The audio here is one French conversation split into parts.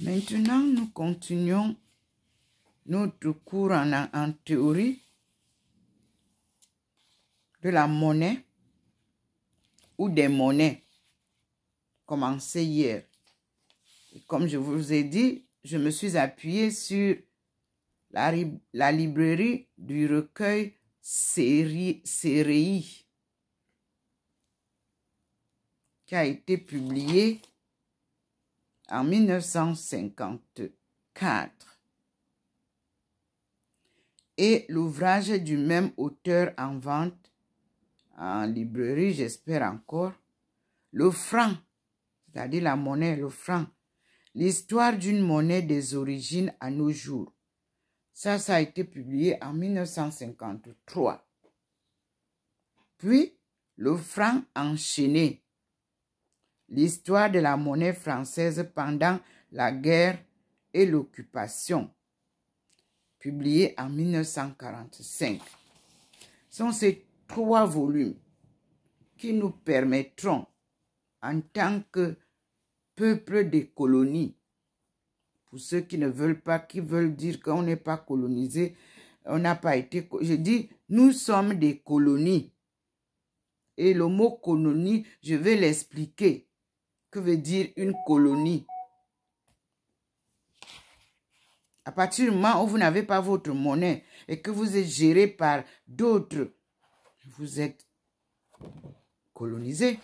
Maintenant, nous continuons notre cours en théorie de la monnaie ou des monnaies, commencé hier. Et comme je vous ai dit, je me suis appuyée sur la librairie du recueil Séréi, qui a été publié en 1954. Et l'ouvrage du même auteur en vente en librairie, j'espère encore, le franc, c'est-à-dire la monnaie, le franc, l'histoire d'une monnaie des origines à nos jours. Ça a été publié en 1953. Puis, le franc enchaîné, l'histoire de la monnaie française pendant la guerre et l'occupation, publié en 1945. Ce sont ces 3 volumes qui nous permettront, en tant que peuple des colonies, pour ceux qui ne veulent pas, qui veulent dire qu'on n'est pas colonisé, on n'a pas été... Je dis, nous sommes des colonies. Et le mot colonie, je vais l'expliquer. Que veut dire une colonie? À partir du moment où vous n'avez pas votre monnaie et que vous êtes géré par d'autres, vous êtes colonisé.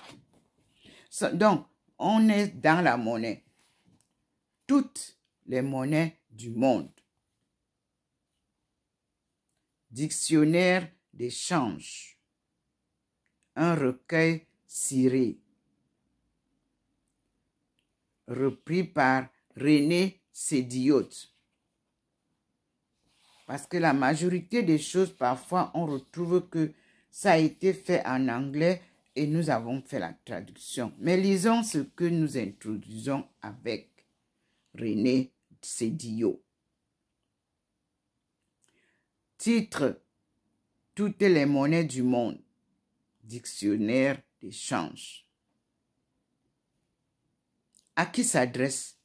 Donc, on est dans la monnaie. Toutes les monnaies du monde. Dictionnaire d'échange. Un recueil ciré. Repris par René Sédiot. Parce que la majorité des choses, parfois, on retrouve que ça a été fait en anglais et nous avons fait la traduction. Mais lisons ce que nous introduisons avec René Sédiot. Titre: Toutes les monnaies du monde. Dictionnaire d'échange. À qui s'adresse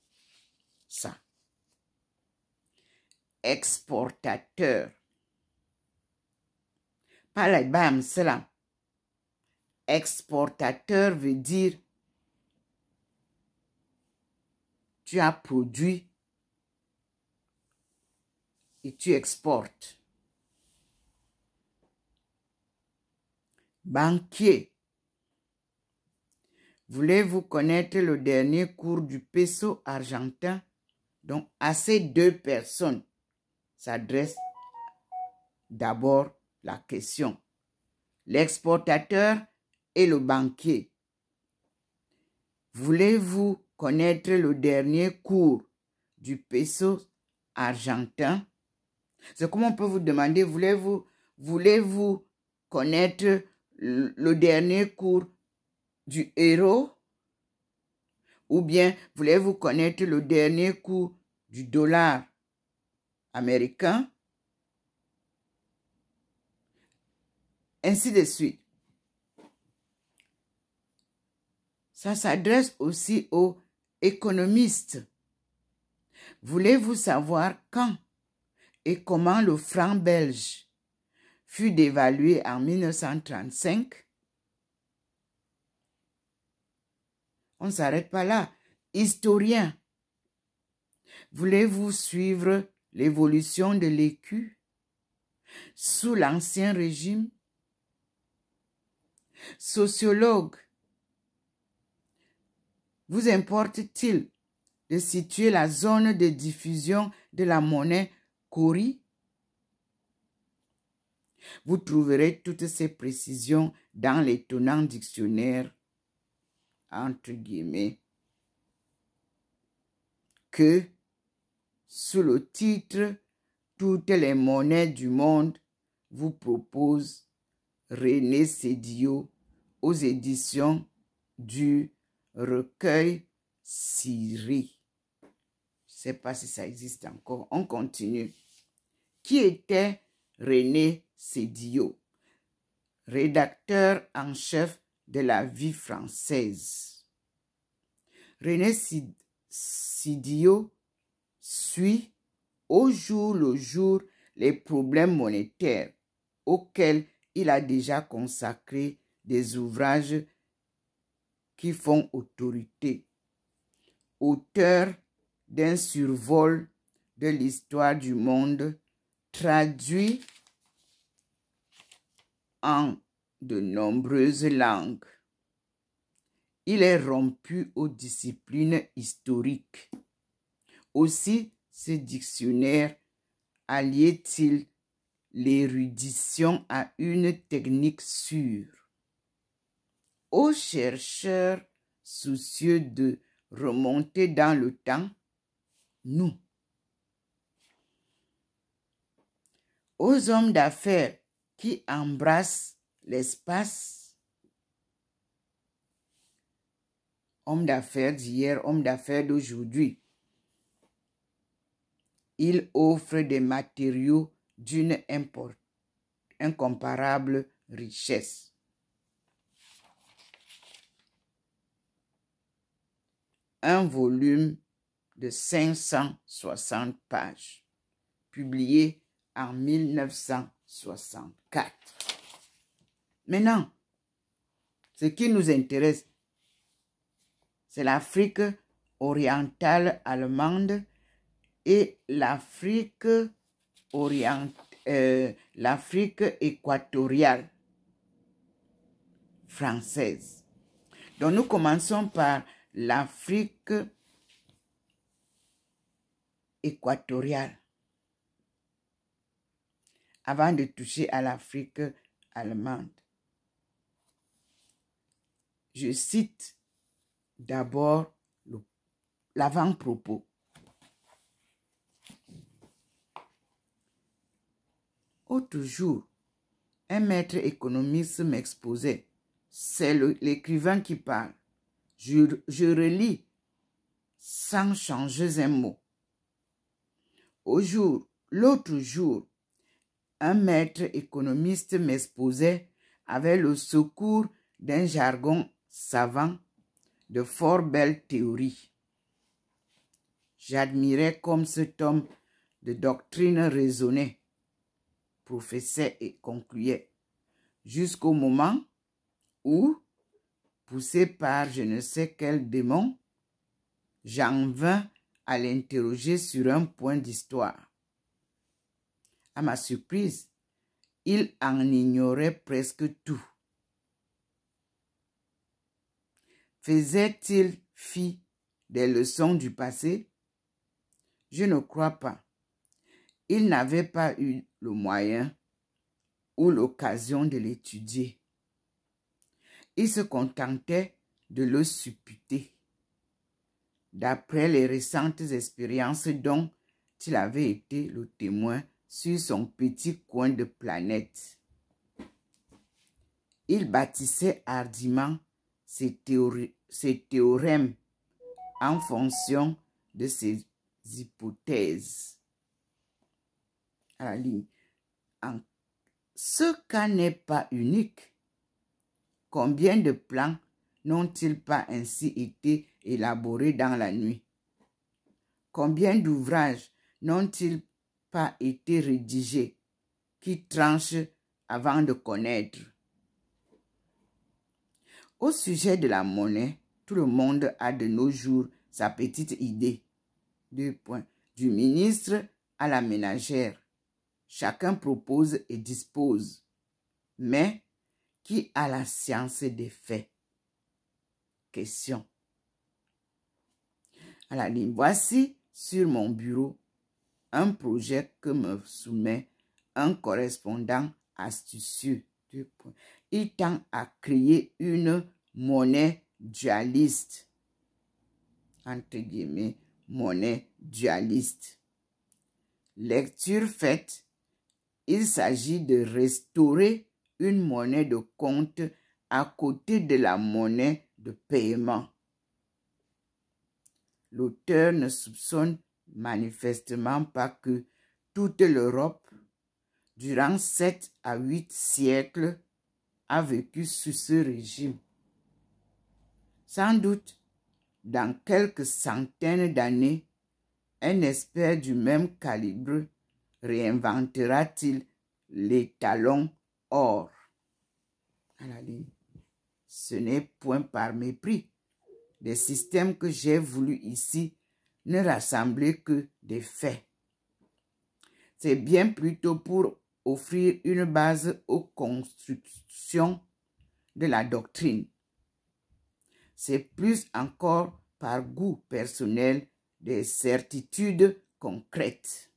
ça? Exportateur. Pas la bam, cela. Exportateur veut dire tu as produit et tu exportes. Banquier. Voulez-vous connaître le dernier cours du peso argentin? Donc, à ces 2 personnes s'adresse d'abord la question. L'exportateur et le banquier. Voulez-vous connaître le dernier cours du peso argentin? C'est comme on peut vous demander, voulez-vous connaître le dernier cours du euro? Ou bien, voulez-vous connaître le dernier cours du dollar américain? Ainsi de suite. Ça s'adresse aussi aux économistes. Voulez-vous savoir quand et comment le franc belge fut dévalué en 1935? On ne s'arrête pas là. Historien. Voulez-vous suivre l'évolution de l'écu sous l'Ancien Régime? Sociologue. Vous importe-t-il de situer la zone de diffusion de la monnaie Cori? Vous trouverez toutes ces précisions dans l'étonnant dictionnaire, entre guillemets, que, sous le titre « Toutes les monnaies du monde » vous propose René Sédiot aux éditions du recueil Ciré. Je ne sais pas si ça existe encore. On continue. Qui était René Sédiot? Rédacteur en chef de la Vie française. René Sédiot suit au jour le jour les problèmes monétaires auxquels il a déjà consacré des ouvrages qui font autorité. Auteur d'un survol de l'histoire du monde, traduit en de nombreuses langues. Il est rompu aux disciplines historiques. Aussi, ce dictionnaire alliait-il l'érudition à une technique sûre. Aux chercheurs soucieux de remonter dans le temps, nous. Aux hommes d'affaires qui embrassent l'espace, hommes d'affaires d'hier, hommes d'affaires d'aujourd'hui, il offre des matériaux d'une incomparable richesse. Un volume de 560 pages, publié en 1964. Maintenant, ce qui nous intéresse, c'est l'Afrique orientale allemande et l'Afrique équatoriale française. Donc nous commençons par l'Afrique équatoriale avant de toucher à l'Afrique allemande. Je cite d'abord l'avant-propos. Autre jour, un maître économiste m'exposait. C'est l'écrivain qui parle. Je relis sans changer un mot. L'autre jour, un maître économiste m'exposait avec le secours d'un jargon savant de fort belles théories. J'admirais comme cet homme de doctrine raisonnait, professait et concluait, jusqu'au moment où, poussé par je ne sais quel démon, j'en vins à l'interroger sur un point d'histoire. À ma surprise, il en ignorait presque tout. Faisait-il fi des leçons du passé? Je ne crois pas. Il n'avait pas eu le moyen ou l'occasion de l'étudier. Il se contentait de le supputer, d'après les récentes expériences dont il avait été le témoin sur son petit coin de planète. Il bâtissait hardiment ses théorèmes en fonction de ses hypothèses. À la ligne. Ce cas n'est pas unique. Combien de plans n'ont-ils pas ainsi été élaborés dans la nuit? Combien d'ouvrages n'ont-ils pas été rédigés qui tranchent avant de connaître? Au sujet de la monnaie, tout le monde a de nos jours sa petite idée. 2 points. Du ministre à la ménagère. Chacun propose et dispose. Mais qui a la science des faits? Question. À la ligne. Voici sur mon bureau un projet que me soumet un correspondant astucieux. 2 points. Il tend à créer une monnaie dualiste. Entre guillemets, monnaie dualiste. Lecture faite, il s'agit de restaurer une monnaie de compte à côté de la monnaie de paiement. L'auteur ne soupçonne manifestement pas que toute l'Europe, durant 7 à 8 siècles, a vécu sous ce régime. Sans doute, dans quelques centaines d'années, Un expert du même calibre réinventera-t-il les talons or? À la ligne. Ce n'est point par mépris des systèmes que j'ai voulu ici ne rassembler que des faits. C'est bien plutôt pour offrir une base aux constructions de la doctrine. C'est plus encore par goût personnel des certitudes concrètes.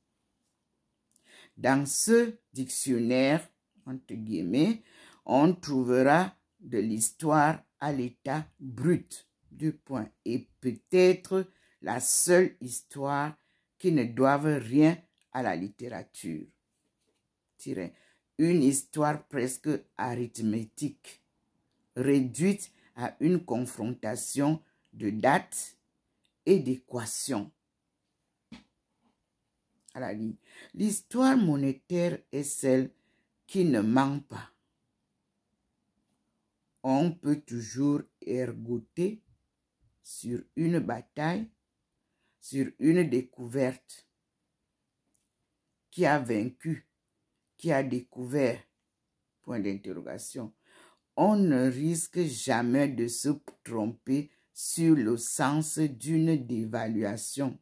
Dans ce dictionnaire, entre guillemets, on trouvera de l'histoire à l'état brut, et peut-être la seule histoire qui ne doive rien à la littérature. Une histoire presque arithmétique, réduite à une confrontation de dates et d'équations. À la ligne. L'histoire monétaire est celle qui ne ment pas. On peut toujours ergoter sur une bataille, sur une découverte. Qui a vaincu? Qui a découvert? Point d'interrogation. On ne risque jamais de se tromper sur le sens d'une dévaluation.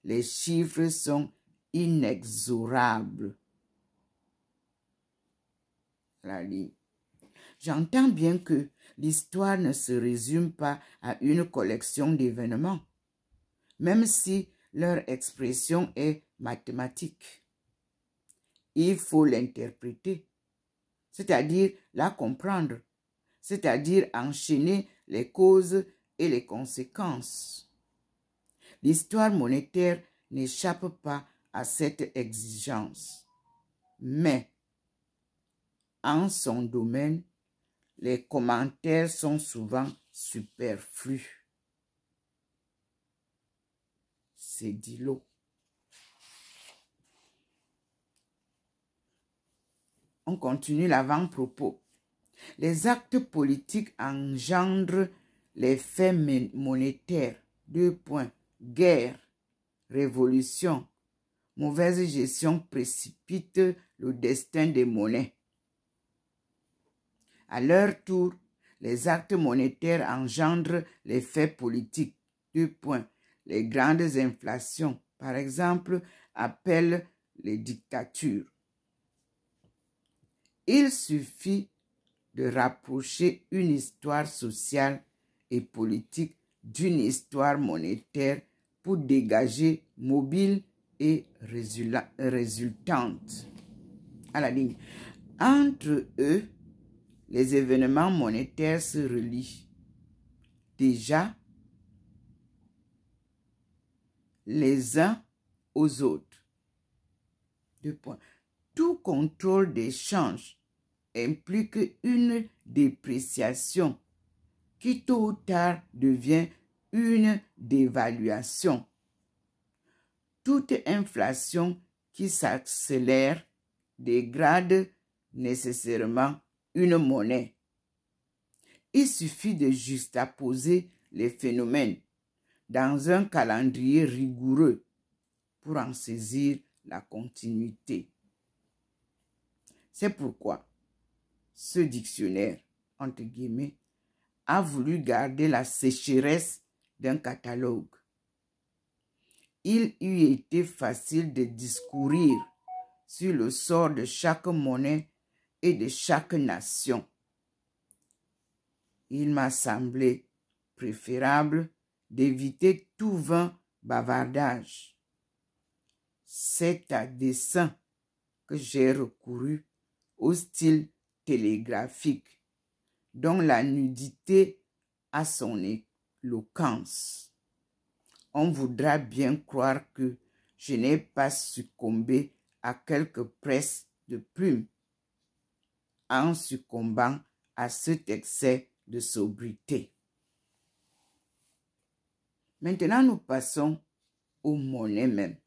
Les chiffres sont inexorables. La ligne. J'entends bien que l'histoire ne se résume pas à une collection d'événements, même si leur expression est mathématique. Il faut l'interpréter, c'est-à-dire la comprendre, c'est-à-dire enchaîner les causes et les conséquences. L'histoire monétaire n'échappe pas à cette exigence, mais en son domaine, les commentaires sont souvent superflus. C'est dit l'eau. On continue l'avant-propos. Les actes politiques engendrent les faits monétaires. Guerre, révolution, mauvaise gestion précipite le destin des monnaies. À leur tour, les actes monétaires engendrent les faits politiques. Les grandes inflations, par exemple, appellent les dictatures. Il suffit de rapprocher une histoire sociale et politique d'une histoire monétaire pour dégager mobile et résultante. À la ligne. Entre eux, les événements monétaires se relient. Déjà, les uns aux autres. Tout contrôle d'échange implique une dépréciation qui tôt ou tard devient une dévaluation. Toute inflation qui s'accélère dégrade nécessairement une monnaie. Il suffit de juxtaposer les phénomènes dans un calendrier rigoureux pour en saisir la continuité. C'est pourquoi ce dictionnaire, entre guillemets, a voulu garder la sécheresse d'un catalogue. Il eût été facile de discourir sur le sort de chaque monnaie et de chaque nation. Il m'a semblé préférable d'éviter tout vain bavardage. C'est à dessein que j'ai recouru au style télégraphique, dont la nudité a son éloquence. On voudra bien croire que je n'ai pas succombé à quelques presses de plumes en succombant à cet excès de sobriété. Maintenant, nous passons aux monnaies même.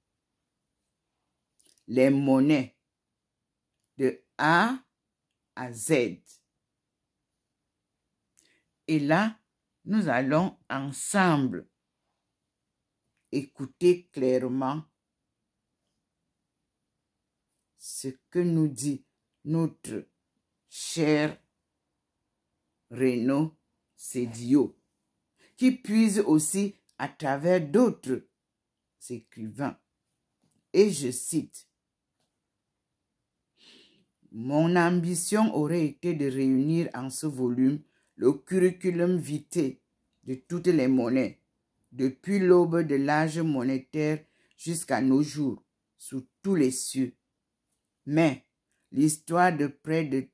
Les monnaies de A à Z. Et là, nous allons ensemble écoutez clairement ce que nous dit notre cher Renaud Sédio, qui puise aussi à travers d'autres écrivains. Et je cite, « Mon ambition aurait été de réunir en ce volume le curriculum vitae de toutes les monnaies, depuis l'aube de l'âge monétaire jusqu'à nos jours, sous tous les cieux. Mais l'histoire de près de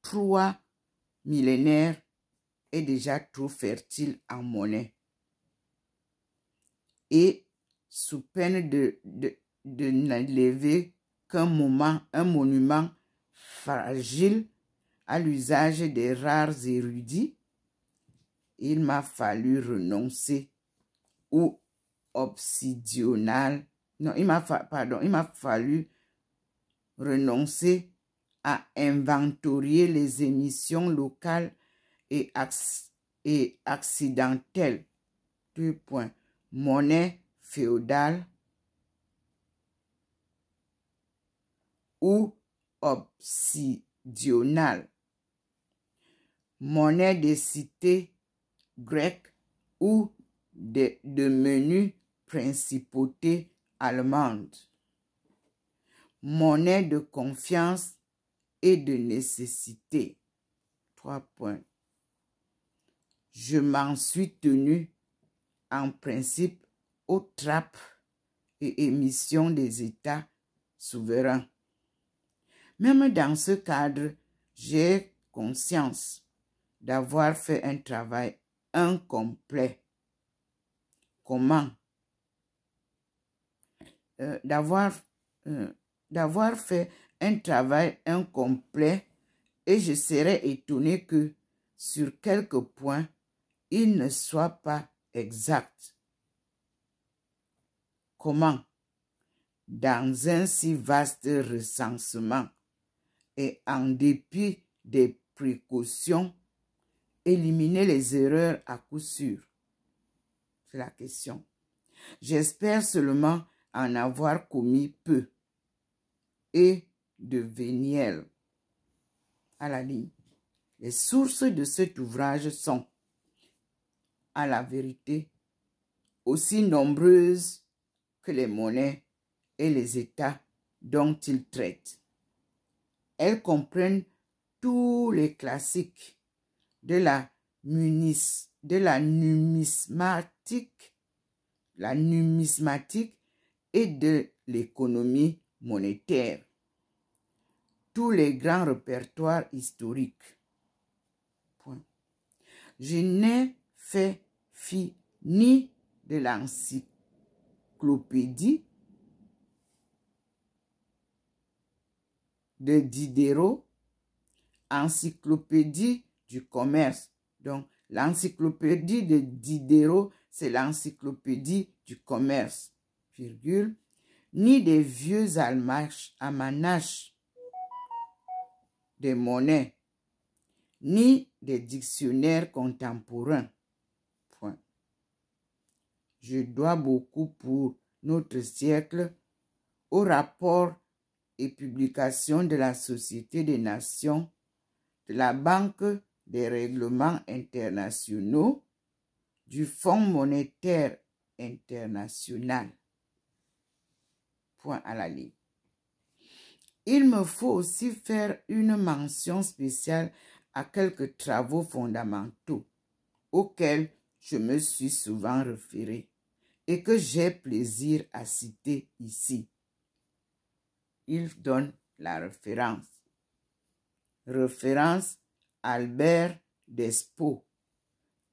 3 millénaires est déjà trop fertile en monnaie. Et sous peine de n'enlever qu'un monument fragile à l'usage des rares érudits, il m'a fallu renoncer ou il m'a fallu renoncer à inventorier les émissions locales et accidentelles. Monnaie féodale ou obsidionale, monnaie des cités grecques ou de menues principautés allemandes, monnaie de confiance et de nécessité. 3 points. Je m'en suis tenu en principe aux trappes et émissions des États souverains. Même dans ce cadre, j'ai conscience d'avoir fait un travail incomplet. Comment? D'avoir fait un travail incomplet, et je serais étonné que sur quelques points, il ne soit pas exact. Comment? Dans un si vaste recensement et en dépit des précautions, éliminer les erreurs à coup sûr? C'est la question. J'espère seulement en avoir commis peu. Et de Véniel à la ligne. Les sources de cet ouvrage sont, à la vérité, aussi nombreuses que les monnaies et les États dont il traite. Elles comprennent tous les classiques de la numismatique et de l'économie monétaire, tous les grands répertoires historiques. Point. Je n'ai fait fi ni de l'encyclopédie de Diderot, encyclopédie du commerce. Donc, l'encyclopédie de Diderot, c'est l'encyclopédie du commerce, virgule, ni des vieux almanachs des monnaies, ni des dictionnaires contemporains. Point. Je dois beaucoup pour notre siècle au rapport et publication de la Société des Nations, de la Banque des règlements internationaux, du Fonds monétaire international. Point à la ligne. Il me faut aussi faire une mention spéciale à quelques travaux fondamentaux auxquels je me suis souvent référé et que j'ai plaisir à citer ici. Il donne la référence. Référence Albert Despots,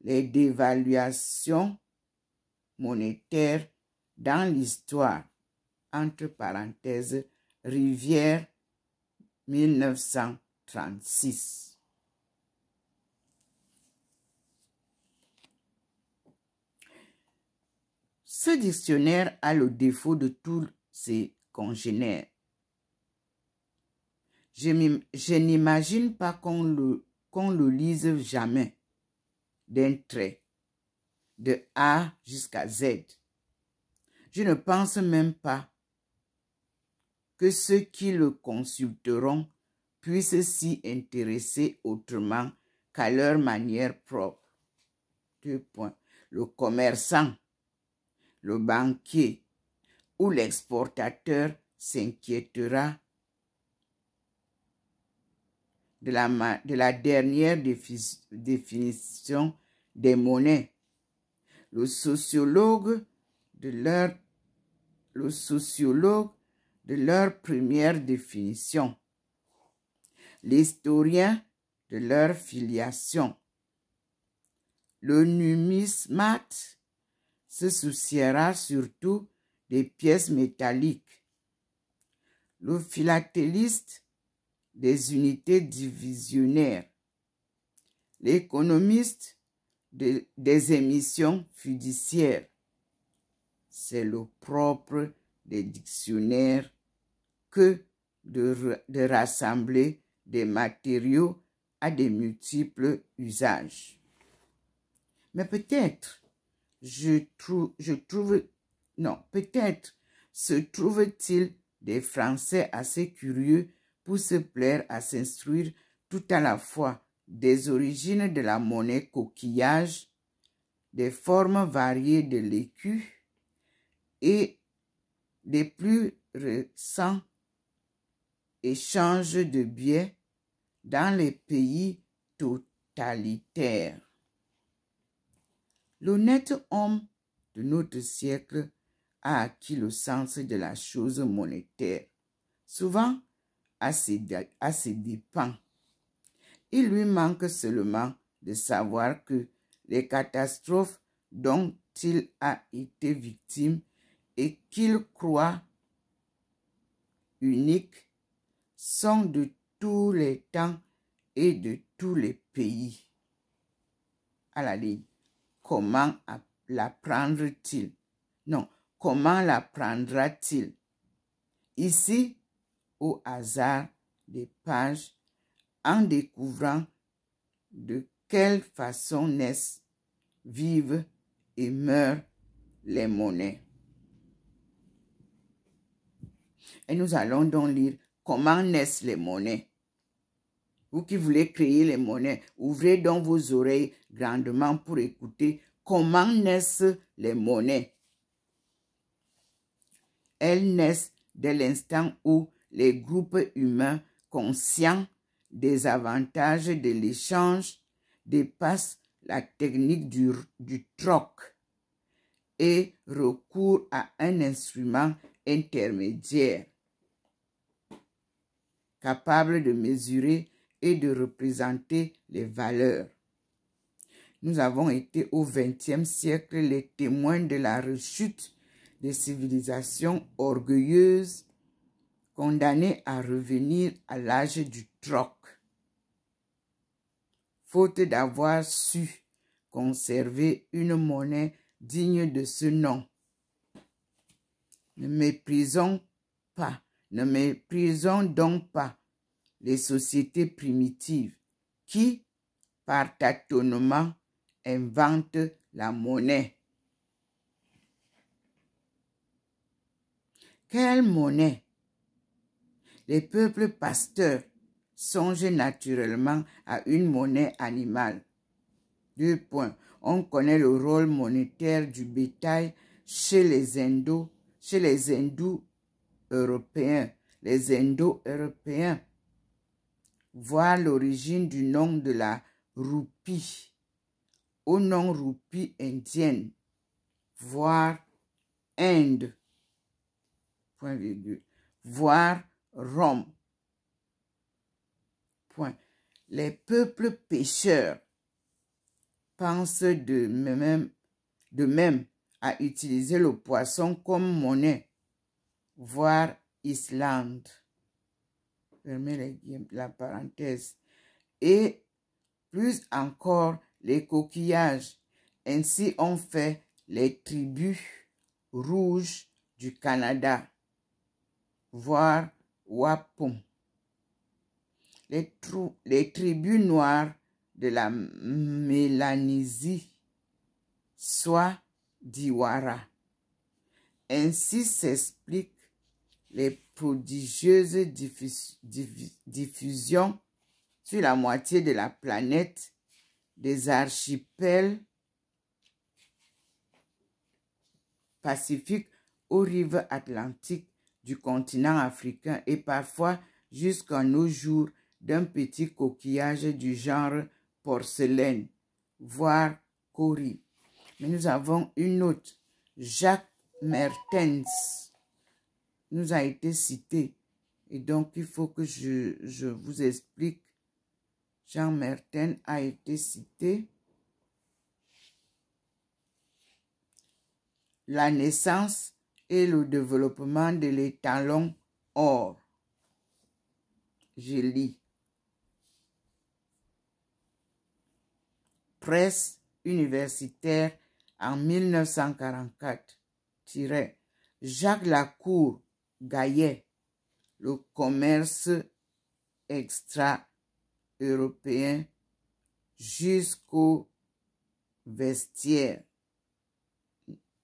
les dévaluations monétaires dans l'histoire, entre parenthèses, Rivière 1936. Ce dictionnaire a le défaut de tous ses congénères. Je n'imagine pas qu'on le lise jamais d'un trait. de A jusqu'à Z. Je ne pense même pas que ceux qui le consulteront puissent s'y intéresser autrement qu'à leur manière propre. 2 points. Le commerçant, le banquier ou l'exportateur s'inquiétera de la dernière définition des monnaies. Le sociologue de leur première définition. L'historien de leur filiation. Le numismate se souciera surtout des pièces métalliques. Le philatéliste des unités divisionnaires. L'économiste des émissions fiduciaires. C'est le propre des dictionnaires que de rassembler des matériaux à des multiples usages. Mais peut-être, peut-être se trouve-t-il des Français assez curieux pour se plaire à s'instruire tout à la fois des origines de la monnaie coquillage, des formes variées de l'écu et des plus récents échanges de biais dans les pays totalitaires. L'honnête homme de notre siècle a acquis le sens de la chose monétaire, souvent à ses dépens. Il lui manque seulement de savoir que les catastrophes dont il a été victime et qu'il croit uniques sont de tous les temps et de tous les pays. À la ligne, comment l'apprendra-t-il? Non, comment l'apprendra-t-il? Ici, au hasard des pages, en découvrant de quelle façon naissent, vivent et meurent les monnaies. Et nous allons donc lire comment naissent les monnaies. Vous qui voulez créer les monnaies, ouvrez donc vos oreilles grandement pour écouter comment naissent les monnaies. Elles naissent dès l'instant où les groupes humains conscients des avantages de l'échange dépassent la technique du troc et recourent à un instrument intermédiaire capable de mesurer et de représenter les valeurs. Nous avons été au XXe siècle les témoins de la rechute des civilisations orgueilleuses condamnées à revenir à l'âge du troc, faute d'avoir su conserver une monnaie digne de ce nom. Ne méprisons donc pas les sociétés primitives qui, par tâtonnement, inventent la monnaie. Quelle monnaie? Les peuples pasteurs songent naturellement à une monnaie animale. 2 points. On connaît le rôle monétaire du bétail chez les Indo-Européens. Les Indo-Européens. Voir l'origine du nom de la roupie au nom roupie indienne. Voir Inde. Point virgule. Voir Rome. Point. Les peuples pécheurs pensent de même à utiliser le poisson comme monnaie. Voir Islande. Fermez la parenthèse. Et plus encore les coquillages. Ainsi ont fait les tribus rouges du Canada. Voir Wapum. Les tribus noires de la Mélanésie soit d'Iwara. Ainsi s'expliquent les prodigieuses diffusions sur la moitié de la planète des archipels pacifiques aux rives atlantiques du continent africain et parfois jusqu'à nos jours d'un petit coquillage du genre porcelaine, voire corie. Mais nous avons une autre, Jacques Mertens, nous a été cité. Et donc, il faut que je vous explique. Jean Mertens a été cité. La naissance et le développement de l'étalon or. Je lis. Presse universitaire en 1944. Jacques Lacour Gaillet, le commerce extra-européen jusqu'au vestiaire.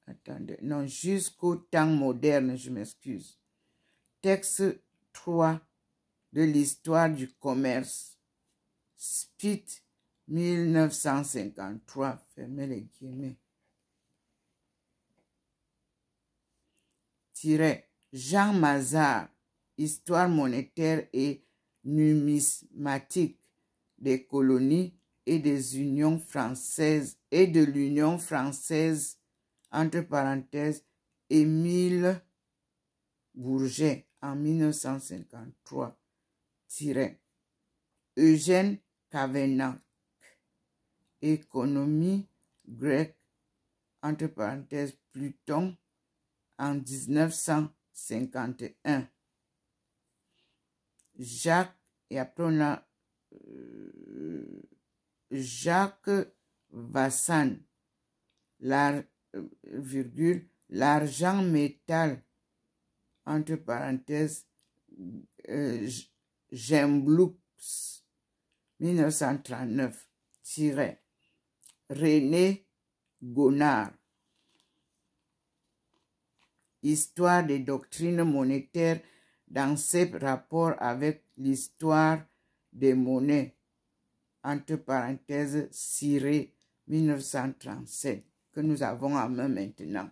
Attendez, non, jusqu'au temps moderne, je m'excuse. Texte 3 de l'histoire du commerce. Spit 1953, fermez les guillemets. Jean Mazard, histoire monétaire et numismatique des colonies et des unions françaises et de l'Union française, entre parenthèses, Émile Bourget en 1953. Eugène Kavenac, économie grecque, entre parenthèses, Pluton, en 1951. Jacques, et après on a Jacques Vassan, l'argent métal, entre parenthèses, Gembloux, 1939, René Gonard, histoire des doctrines monétaires dans ses rapports avec l'histoire des monnaies, entre parenthèses, Ciré, 1937, que nous avons en main maintenant.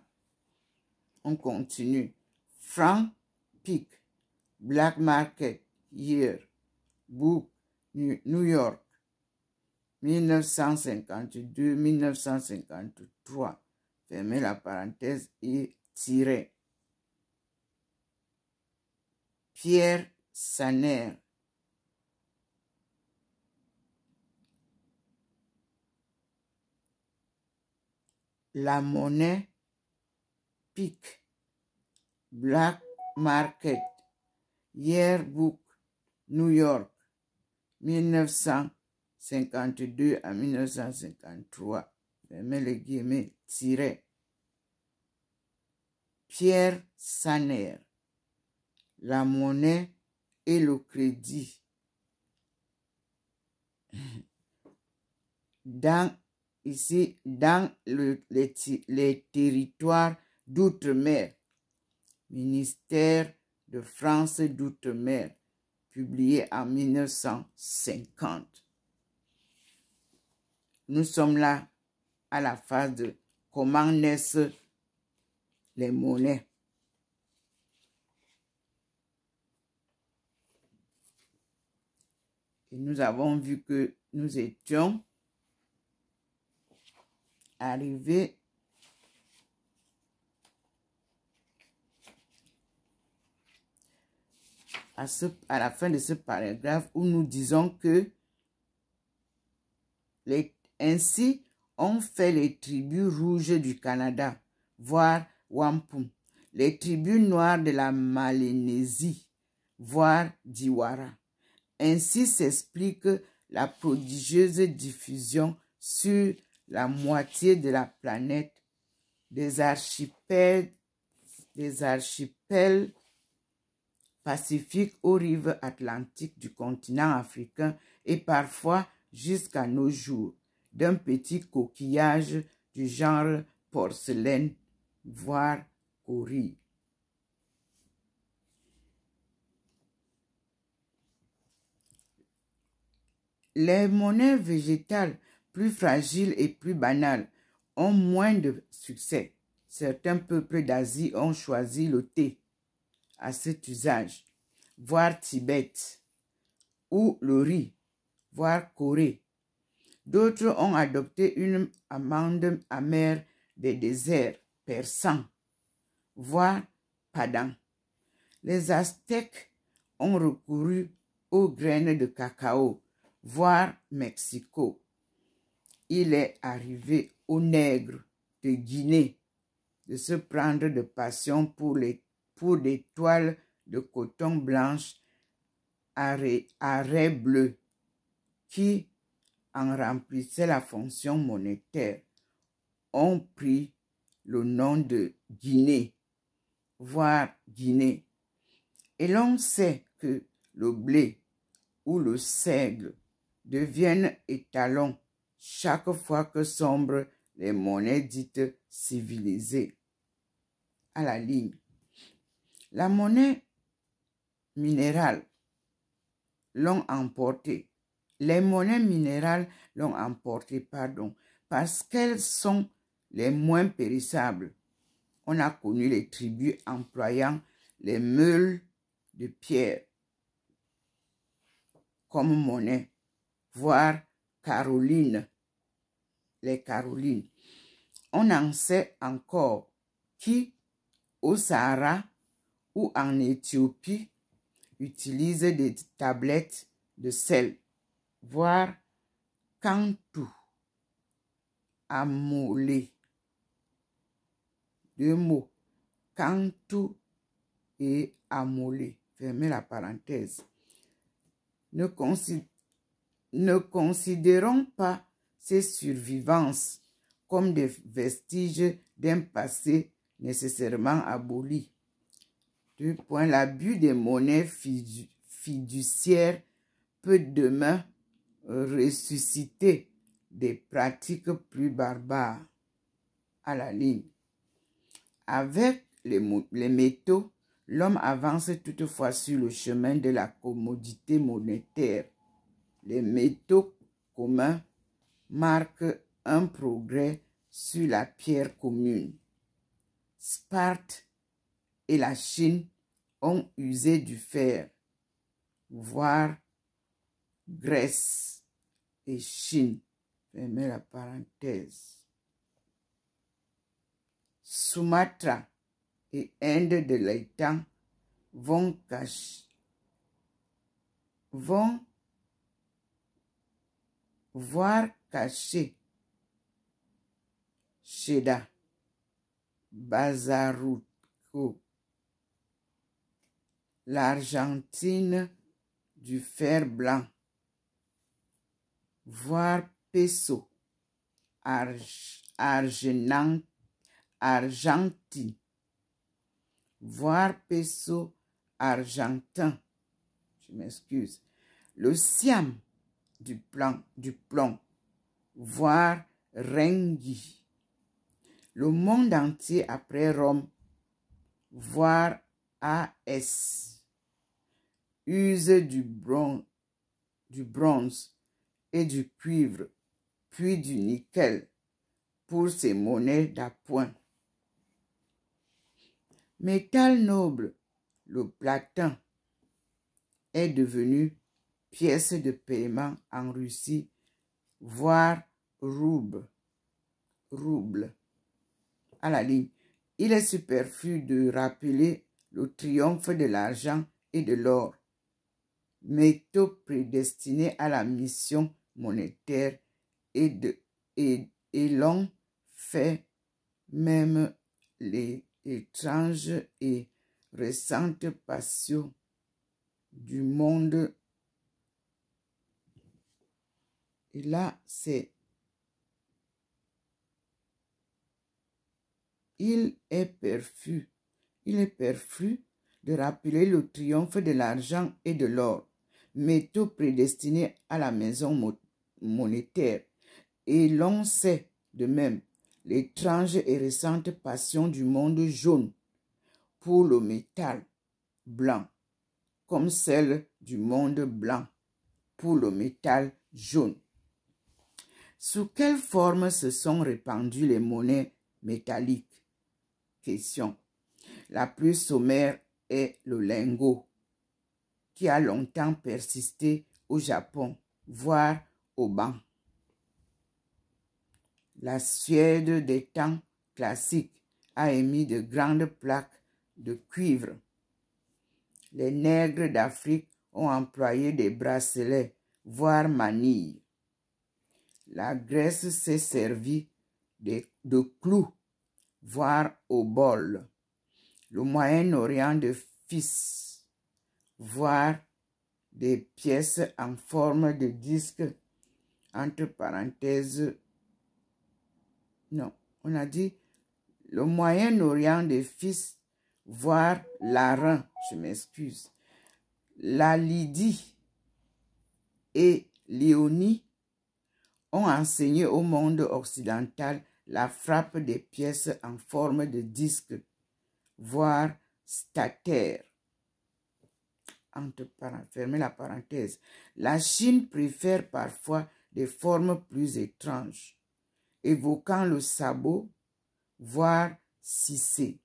On continue. Frank Pick, Black Market Year, Book, New York, 1952-1953, fermez la parenthèse et tirez. Pierre Saner, la monnaie Pick, Black Market Yearbook, New York, 1952 à 1953. Fermez les guillemets, tirez. Pierre Saner, la monnaie et le crédit. Dans les territoires d'outre-mer, ministère de France d'outre-mer, publié en 1950. Nous sommes là à la phase de comment naissent les monnaies. Et nous avons vu que nous étions arrivés à la fin de ce paragraphe où nous disons que ainsi on fait les tribus rouges du Canada, voire Wampum, les tribus noires de la Malénésie, voire d'Iwara. Ainsi s'explique la prodigieuse diffusion sur la moitié de la planète des archipels pacifiques aux rives atlantiques du continent africain et parfois jusqu'à nos jours, d'un petit coquillage du genre porcelaine, voire corail. Les monnaies végétales plus fragiles et plus banales ont moins de succès. Certains peuples d'Asie ont choisi le thé à cet usage, voire Tibet, ou le riz, voire Corée. D'autres ont adopté une amande amère des déserts persans, voire Padang. Les Aztèques ont recouru aux graines de cacao, voire Mexico. Il est arrivé aux nègres de Guinée de se prendre de passion pour des toiles de coton blanches à raies bleues qui en remplissaient la fonction monétaire, ont pris le nom de Guinée, voire Guinée. Et l'on sait que le blé ou le seigle deviennent étalons chaque fois que sombrent les monnaies dites civilisées. À la ligne. La monnaie minérale l'ont emporté. Les monnaies minérales l'ont emporté, parce qu'elles sont les moins périssables. On a connu les tribus employant les meules de pierre comme monnaie, voire Caroline, les Carolines. On en sait encore qui, au Sahara ou en Éthiopie, utilisent des tablettes de sel, voire Kantou, amolé. Deux mots, Kantou et amolé. Fermez la parenthèse. Ne considérons pas ces survivances comme des vestiges d'un passé nécessairement aboli. Deux points. L'abus des monnaies fiduciaires peut demain ressusciter des pratiques plus barbares. À la ligne. Avec les métaux, l'homme avance toutefois sur le chemin de la commodité monétaire. Les métaux communs marquent un progrès sur la pierre commune. Sparte et la Chine ont usé du fer, voire Grèce et Chine. Fermez la parenthèse. Sumatra et Inde de l'État vont voir cacher Sheda, Bazaruco, l'Argentine du fer blanc, voire peso, Argentine, voire peso argentin, je m'excuse, le siam du plomb, voire rengi, le monde entier après Rome, voire AS, use du bronze et du cuivre, puis du nickel pour ses monnaies d'appoint. Métal noble, le platin est devenu pièce de paiement en Russie, voire rouble. À la ligne, il est superflu de rappeler le triomphe de l'argent et de l'or, métaux prédestinés à la mission monétaire et l'ont fait même les étranges et récentes passions du monde. Et là, c'est il est perfus de rappeler le triomphe de l'argent et de l'or, métaux prédestinés à la maison monétaire. Et l'on sait de même l'étrange et récente passion du monde jaune pour le métal blanc, comme celle du monde blanc pour le métal jaune. Sous quelle forme se sont répandues les monnaies métalliques? Question. La plus sommaire est le lingot, qui a longtemps persisté au Japon, voire au Ban. La Suède des temps classiques a émis de grandes plaques de cuivre. Les nègres d'Afrique ont employé des bracelets, voire manilles. La Grèce s'est servie de clous, voire au bol. Le Moyen-Orient de fils, voire des pièces en forme de disque, entre parenthèses. Non, on a dit le Moyen-Orient de fils, voire l'Aran, je m'excuse. La Lydie et l'Ionie ont enseigné au monde occidental la frappe des pièces en forme de disque, voire statère. Fermez la parenthèse. La Chine préfère parfois des formes plus étranges, évoquant le sabot, voire cissé.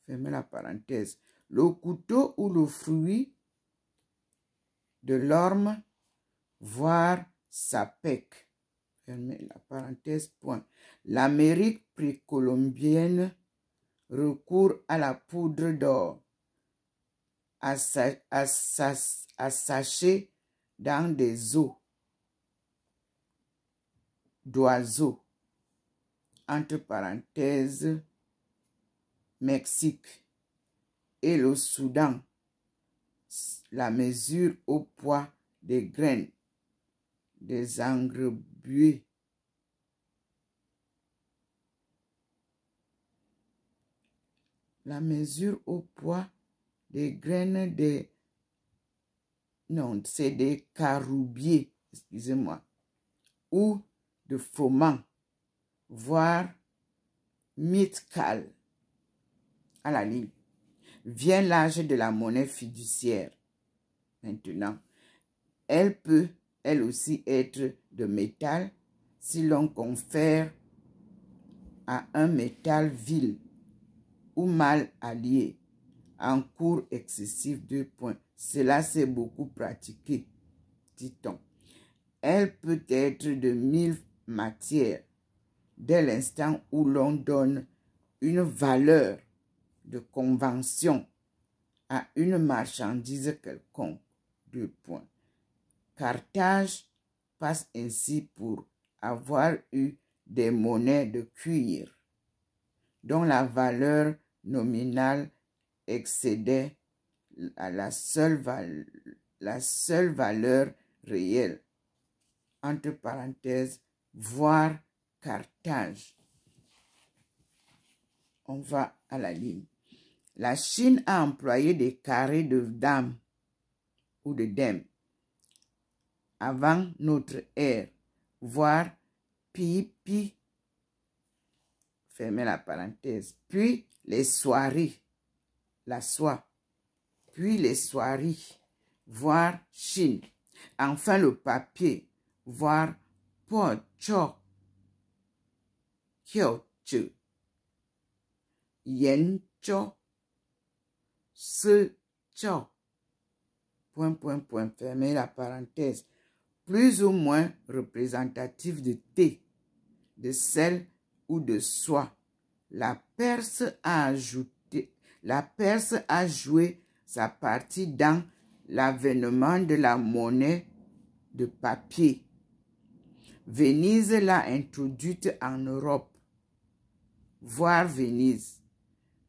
Fermez la parenthèse. Le couteau ou le fruit de l'orme, voire sapèque. Fermez la parenthèse, point. L'Amérique précolombienne recourt à la poudre d'or, à sachet dans des os d'oiseaux, entre parenthèses, Mexique, et le Soudan, la mesure au poids des graines, des engrebués. La mesure au poids des graines des... Non, c'est des caroubiers, excusez-moi, ou de foment, voire mitcal. À la ligne. Vient l'âge de la monnaie fiduciaire. Maintenant, elle peut, elle aussi, être de métal si l'on confère à un métal vil ou mal allié en cours excessif 2 points. Cela s'est beaucoup pratiqué, dit-on. Elle peut être de 1000 matières dès l'instant où l'on donne une valeur de convention à une marchandise quelconque. 2 points. Carthage passe ainsi pour avoir eu des monnaies de cuir dont la valeur nominale excédait la seule valeur réelle, entre parenthèses, voire Carthage. On va à la ligne. La Chine a employé des carrés de dames ou de dème avant notre ère, voire pipi, fermez la parenthèse, puis les soieries, la soie, puis les soieries, voire Chine, enfin le papier, voire pocho, kyochu, yencho, ce-cho, fermez la parenthèse, plus ou moins représentatif de thé, de sel ou de soie. La Perse a joué sa partie dans l'avènement de la monnaie de papier. Venise l'a introduite en Europe, voire Venise.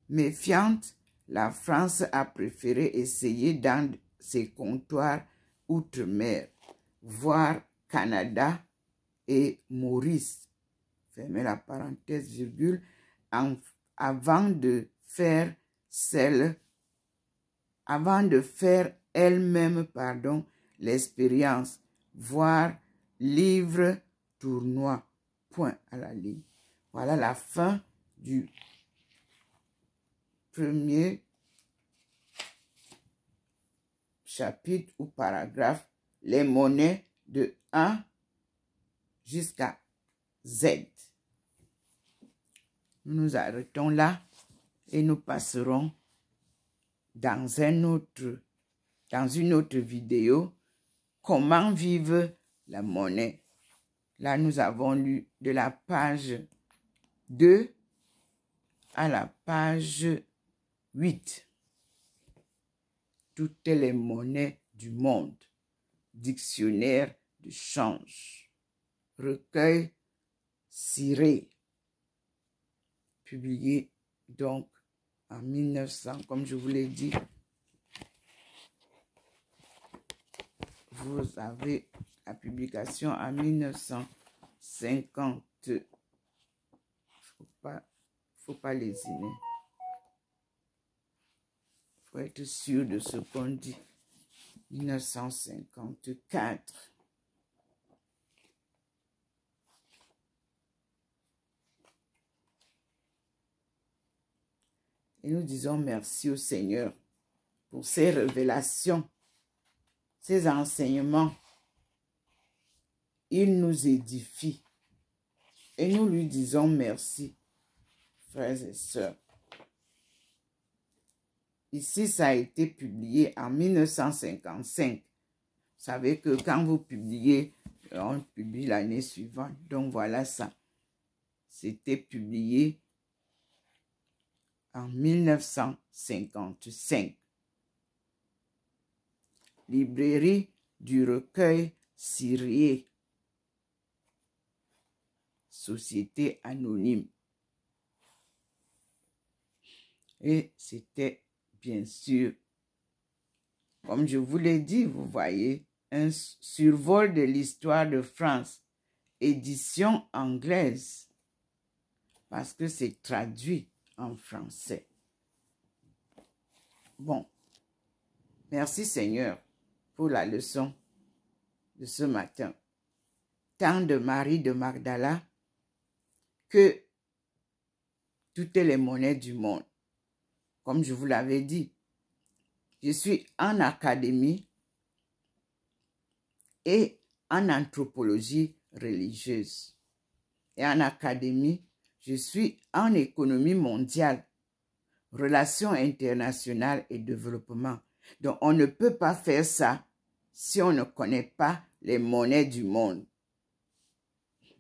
Méfiante, la France a préféré essayer dans ses comptoirs outre-mer, voire Canada et Maurice. Fermez la parenthèse, virgule, avant de faire elle-même, l'expérience, voire livre tournoi, point à la ligne. Voilà la fin du premier chapitre ou paragraphe, les monnaies de 1 jusqu'à Z. Nous nous arrêtons là et nous passerons dans une autre vidéo comment vivre la monnaie. Là, nous avons lu de la page 2 à la page 8. Toutes les monnaies du monde. Dictionnaire de change. Recueil ciré. Publié donc en 1900, comme je vous l'ai dit. Vous avez la publication en 1950. Faut pas lésiner. Faut être sûr de ce qu'on dit. 1954. Et nous disons merci au Seigneur pour ces révélations, ces enseignements. Il nous édifie. Et nous lui disons merci, frères et sœurs. Ici, ça a été publié en 1955. Vous savez que quand vous publiez, on publie l'année suivante. Donc voilà ça. C'était publié en 1955. Librairie du recueil Cyrier. Société anonyme. Et c'était bien sûr, comme je vous l'ai dit, vous voyez, un survol de l'histoire de France, édition anglaise, parce que c'est traduit en français. Bon, merci Seigneur pour la leçon de ce matin. Tant de Marie de Magdala que toutes les monnaies du monde. Comme je vous l'avais dit, je suis en académie et en anthropologie religieuse. Et en académie, je suis en économie mondiale, relations internationales et développement. Donc, on ne peut pas faire ça si on ne connaît pas les monnaies du monde.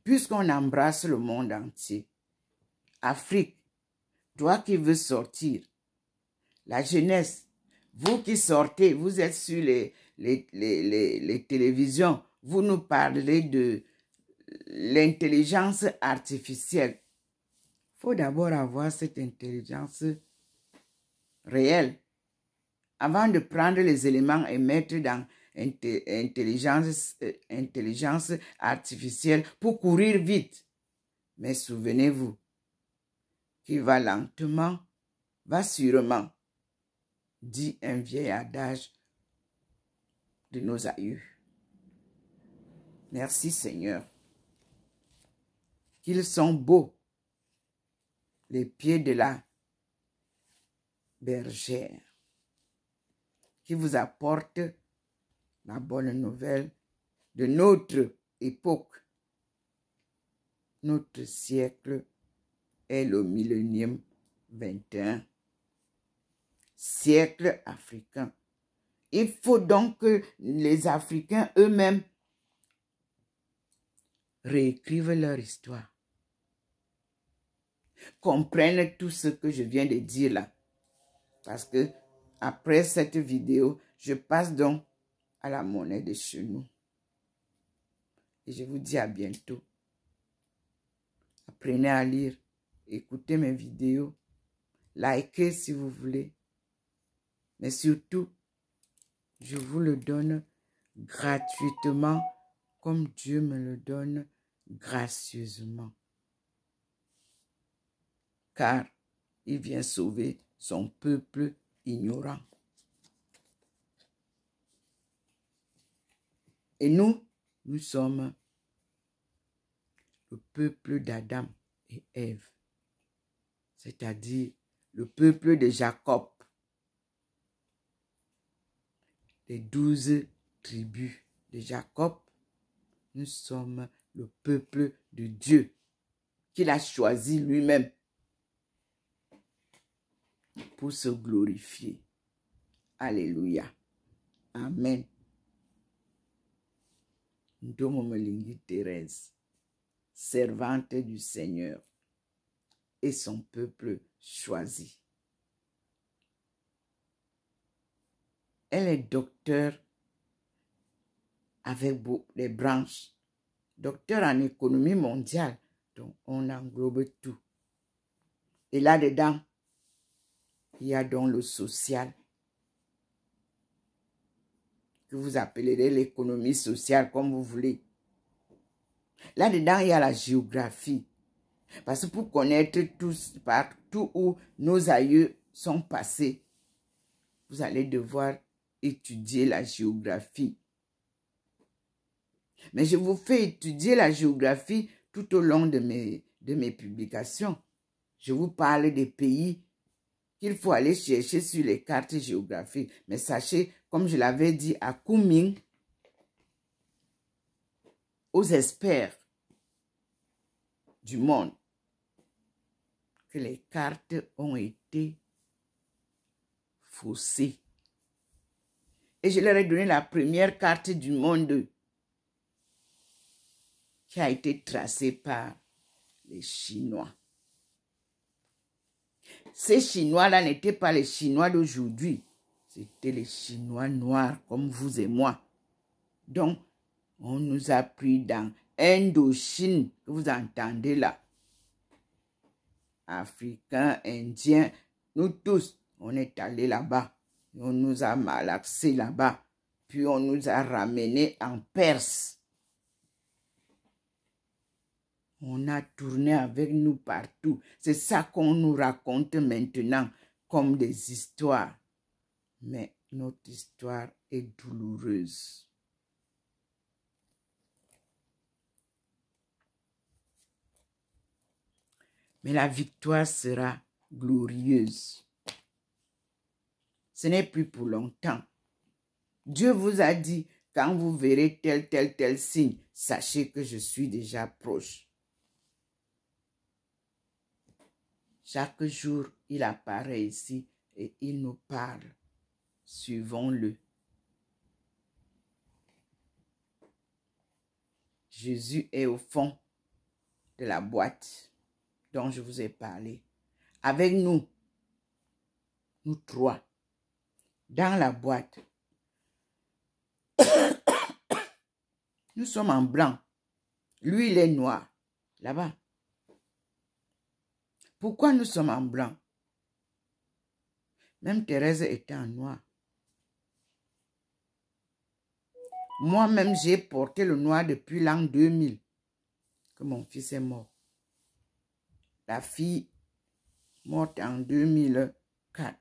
Puisqu'on embrasse le monde entier. Afrique, toi qui veux sortir, la jeunesse, vous qui sortez, vous êtes sur les télévisions, vous nous parlez de l'intelligence artificielle. Il faut d'abord avoir cette intelligence réelle avant de prendre les éléments et mettre dans intelligence artificielle pour courir vite. Mais souvenez-vous, qui va lentement, va sûrement, dit un vieil adage de nos aïeux. Merci Seigneur. Qu'ils sont beaux, les pieds de la bergère, qui vous apporte la bonne nouvelle de notre époque. Notre siècle est le millénium 21. Siècle africain. Il faut donc que les Africains eux-mêmes réécrivent leur histoire. Comprennent tout ce que je viens de dire là. Parce que après cette vidéo, je passe donc à la monnaie de chez nous. Et je vous dis à bientôt. Apprenez à lire, écoutez mes vidéos, likez si vous voulez. Mais surtout, je vous le donne gratuitement comme Dieu me le donne gracieusement. Car il vient sauver son peuple ignorant. Et nous sommes le peuple d'Adam et Ève, c'est-à-dire le peuple de Jacob, les 12 tribus de Jacob. Nous sommes le peuple de Dieu qu'il a choisi lui-même pour se glorifier. Alléluia. Amen. Ndomomelingi Thérèse, servante du Seigneur et son peuple choisi. Elle est docteur avec des branches. Docteur en économie mondiale. Donc, on englobe tout. Et là-dedans, il y a donc le social, que vous appellerez l'économie sociale, comme vous voulez. Là-dedans, il y a la géographie. Parce que pour connaître partout où nos aïeux sont passés, vous allez devoir étudier la géographie. Mais je vous fais étudier la géographie tout au long de mes publications. Je vous parle des pays qu'il faut aller chercher sur les cartes géographiques. Mais sachez, comme je l'avais dit à Kunming, aux experts du monde, que les cartes ont été faussées. Et je leur ai donné la première carte du monde qui a été tracée par les Chinois. Ces Chinois-là n'étaient pas les Chinois d'aujourd'hui. C'était les Chinois noirs comme vous et moi. Donc, on nous a pris dans Indochine, que vous entendez là. Africains, Indiens, nous tous, on est allés là-bas. On nous a malaxés là-bas. Puis on nous a ramenés en Perse. On a tourné avec nous partout. C'est ça qu'on nous raconte maintenant comme des histoires. Mais notre histoire est douloureuse. Mais la victoire sera glorieuse. Ce n'est plus pour longtemps. Dieu vous a dit, quand vous verrez tel signe, sachez que je suis déjà proche. Chaque jour, il apparaît ici et il nous parle. Suivons-le. Jésus est au fond de la boîte dont je vous ai parlé. Avec nous, nous trois, dans la boîte. Nous sommes en blanc. Lui, il est noir. Là-bas. Pourquoi nous sommes en blanc? Même Thérèse était en noir. Moi-même, j'ai porté le noir depuis l'an 2000 que mon fils est mort. La fille morte en 2004.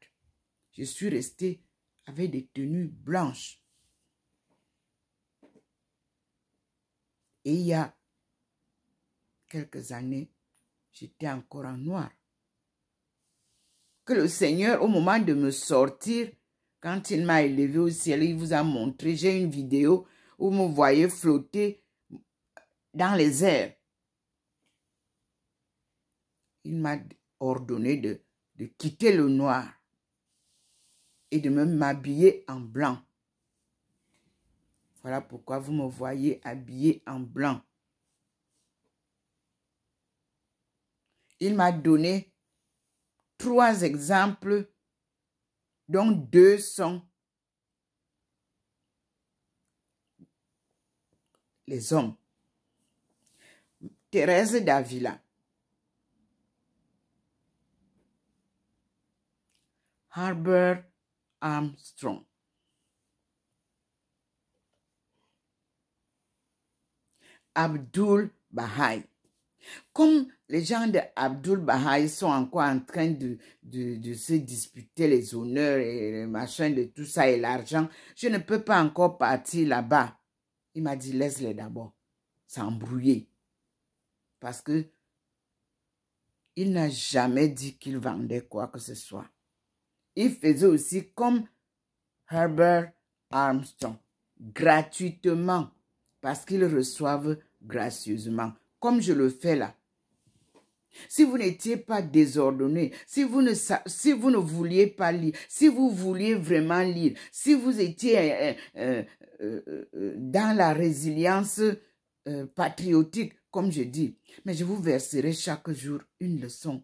Je suis restée avec des tenues blanches. Et il y a quelques années, j'étais encore en noir. Que le Seigneur, au moment de me sortir, quand il m'a élevé au ciel, il vous a montré, j'ai une vidéo où vous me voyez flotter dans les airs. Il m'a ordonné de quitter le noir et de m'habiller en blanc. Voilà pourquoi vous me voyez habillé en blanc. Il m'a donné 3 exemples, dont 2 sont les hommes. Thérèse d'Avila, Herbert Armstrong, Abdul Baha'i. Comme les gens de Abdul Baha'i sont encore en train de se disputer les honneurs et les machins de tout ça et l'argent, je ne peux pas encore partir là-bas. Il m'a dit, laisse-les d'abord s'embrouiller. Parce que il n'a jamais dit qu'il vendait quoi que ce soit. Il faisait aussi comme Herbert Armstrong, gratuitement, parce qu'ils reçoivent gracieusement, comme je le fais là. Si vous n'étiez pas désordonné, si vous ne vouliez pas lire, si vous vouliez vraiment lire, si vous étiez dans la résilience patriotique, comme je dis, mais je vous verserai chaque jour une leçon,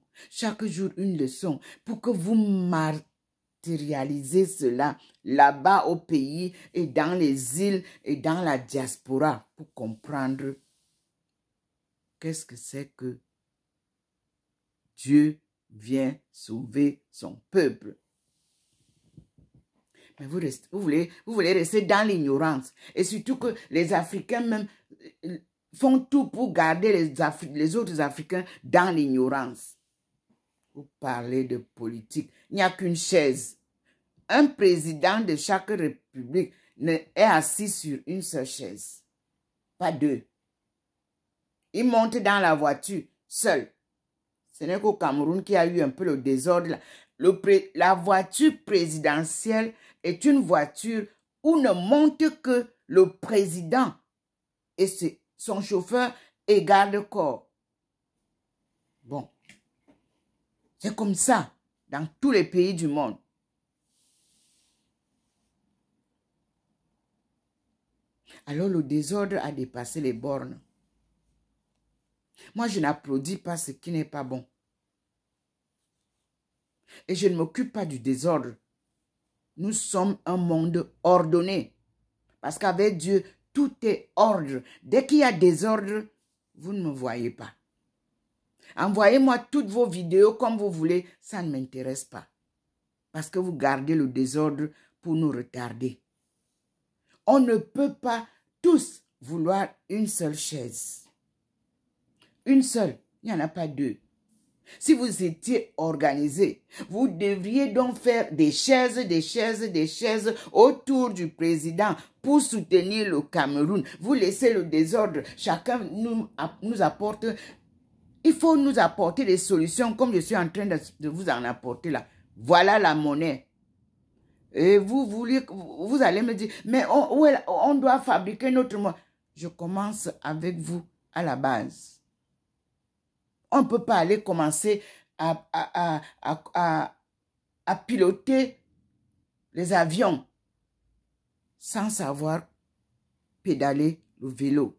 pour que vous matérialisez cela là-bas au pays et dans les îles et dans la diaspora, pour comprendre qu'est-ce que c'est que Dieu vient sauver son peuple. Mais vous voulez rester dans l'ignorance. Et surtout que les Africains même font tout pour garder les autres Africains dans l'ignorance. Vous parlez de politique. Il n'y a qu'une chaise. Un président de chaque république est assis sur une seule chaise. Pas deux. Il monte dans la voiture seul. Ce n'est qu'au Cameroun qu'il y a eu un peu le désordre. La voiture présidentielle est une voiture où ne monte que le président et son chauffeur et garde-corps. Bon, c'est comme ça dans tous les pays du monde. Alors le désordre a dépassé les bornes. Moi, je n'applaudis pas ce qui n'est pas bon. Et je ne m'occupe pas du désordre. Nous sommes un monde ordonné. Parce qu'avec Dieu, tout est ordre. Dès qu'il y a désordre, vous ne me voyez pas. Envoyez-moi toutes vos vidéos comme vous voulez, ça ne m'intéresse pas. Parce que vous gardez le désordre pour nous retarder. On ne peut pas tous vouloir une seule chaise. Une seule, il n'y en a pas deux. Si vous étiez organisé, vous devriez donc faire des chaises autour du président pour soutenir le Cameroun. Vous laissez le désordre, chacun nous apporte. Il faut nous apporter des solutions comme je suis en train de vous en apporter là. Voilà la monnaie. Et vous allez me dire, mais on doit fabriquer notre monnaie. Je commence avec vous à la base. On ne peut pas aller commencer à piloter les avions sans savoir pédaler le vélo.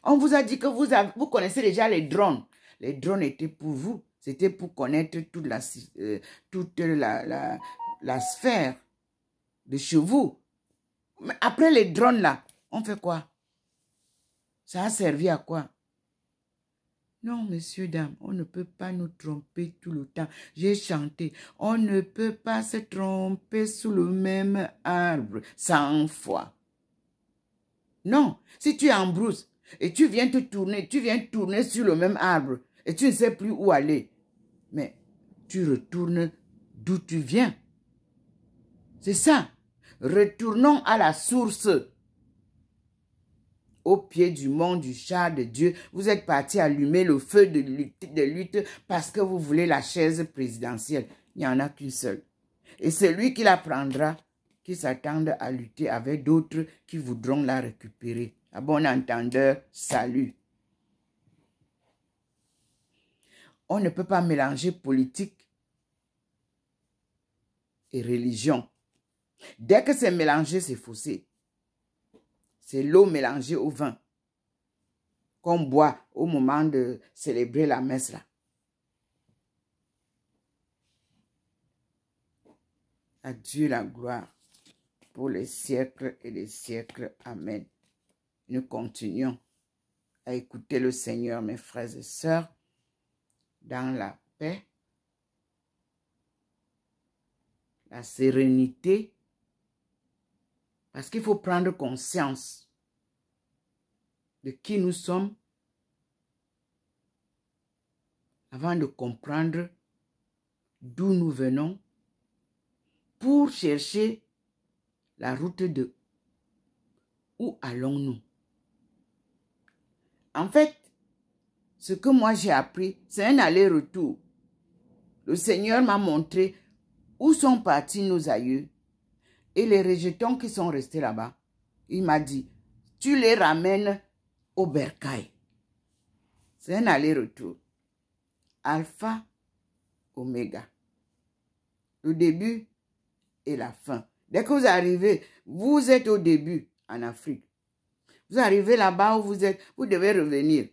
On vous a dit que vous connaissez déjà les drones. Les drones étaient pour vous. C'était pour connaître toute la sphère de chez vous. Mais après les drones là, on fait quoi? Ça a servi à quoi? Non, messieurs, dames, on ne peut pas nous tromper tout le temps. J'ai chanté. On ne peut pas se tromper sous le même arbre 100 fois. Non, si tu es en brousse et tu viens tourner sur le même arbre et tu ne sais plus où aller, mais tu retournes d'où tu viens. C'est ça. Retournons à la source. Au pied du mont du char de Dieu, vous êtes parti allumer le feu de lutte parce que vous voulez la chaise présidentielle. Il n'y en a qu'une seule. Et celui qui la prendra, qui s'attendent à lutter avec d'autres qui voudront la récupérer. À bon entendeur, salut. On ne peut pas mélanger politique et religion. Dès que c'est mélangé, c'est faussé. C'est l'eau mélangée au vin qu'on boit au moment de célébrer la messe là. À Dieu la gloire pour les siècles et les siècles. Amen. Nous continuons à écouter le Seigneur, mes frères et sœurs, dans la paix, la sérénité, parce qu'il faut prendre conscience de qui nous sommes avant de comprendre d'où nous venons pour chercher la route de où allons-nous. En fait, Ce que moi j'ai appris, c'est un aller-retour. Le Seigneur m'a montré où sont partis nos aïeux et les rejetons qui sont restés là-bas. Il m'a dit, tu les ramènes au bercail. C'est un aller-retour. Alpha, oméga. Le début et la fin. Dès que vous arrivez, vous êtes au début en Afrique. Vous arrivez là-bas où vous êtes, vous devez revenir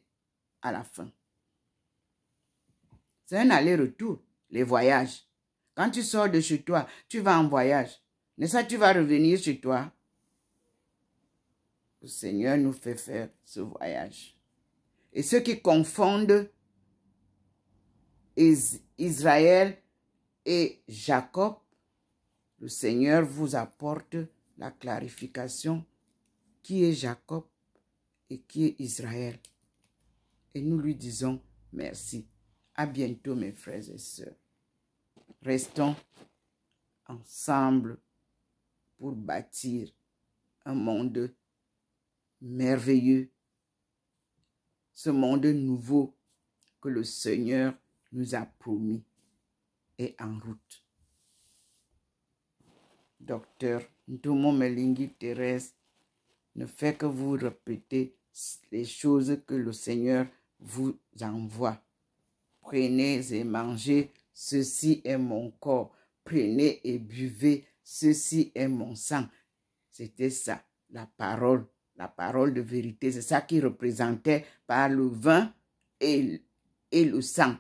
à la fin. C'est un aller-retour, les voyages. Quand tu sors de chez toi, tu vas en voyage. N'est-ce pas, tu vas revenir chez toi. Le Seigneur nous fait faire ce voyage. Et ceux qui confondent Israël et Jacob, le Seigneur vous apporte la clarification qui est Jacob et qui est Israël. Et nous lui disons merci. À bientôt mes frères et sœurs. Restons ensemble pour bâtir un monde merveilleux. Ce monde nouveau que le Seigneur nous a promis est en route. Docteur Ntomo Melingi Thérèse ne fait que vous répéter les choses que le Seigneur vous envoie. Prenez et mangez, ceci est mon corps. Prenez et buvez, ceci est mon sang. C'était ça, la parole de vérité. C'est ça qui représentait par le vin et le sang.